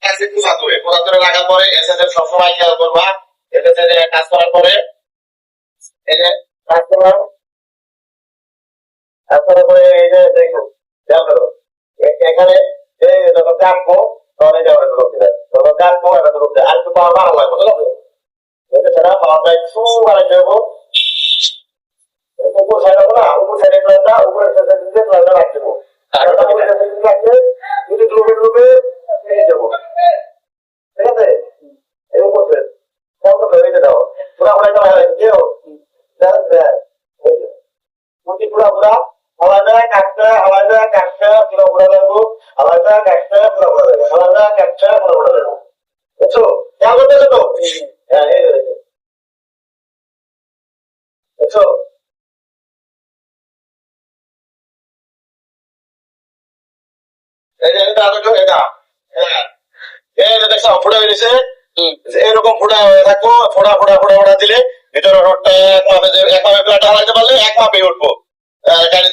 আছে 75 75 রাখার পরে এসএসএল সবসময় খেয়াল করবা। এসএসএল কাজ করার পরে এই যে কাজ করলাম, তারপরে পরে এই যে দেখো দেখো এখানে এই যখন কাটবো তখন এই যে আমরা ঢুক দিলাম, যখন কাটবো এটা ঢুক দিলাম, আর একটু পাওয়ার বাড়ানো লাগবে, বুঝলো? এটা ছাড়া পাওয়ারটা একটু বাড়াই দেবো, উপর সাইড হবে না, উপর সাইডে প্লাসটা উপরের সাইডে দিতে প্লাসটা রাখ দেবো, আর ওটা উপরের সাইডে দিতে রাখলে যদি ডুবে ডুবে নিয়ে যাবো, ঠিক আছে? এই উপর সাইড কত ধরে দাও, পুরা পুরা দাও, কেউ দাঁড়ান দেয় মুটি পুরা পুরা আলাদা কাটটা পুরা পুরা লাগবো, আলাদা কাটটা পুরা পুরা লাগবো, আলাদা কাটটা পুরা পুরা লাগবো, বুঝছো? খেয়াল করতেছো তো? হ্যাঁ, এই রয়েছে, বুঝছো? এই যে এটা আরেকটু এটা, হ্যাঁ এই যে দেখছো ফোড়া বেরিয়েছে, এরকম ফোড়া হয়ে থাকবো, ফোড়া ফোড়া ফোড়া ফোড়া দিলে ভিতরে রোডটা এক মাপে প্লাটটা হারাইতে পারলে এক মাপে উঠবো, গাড়ি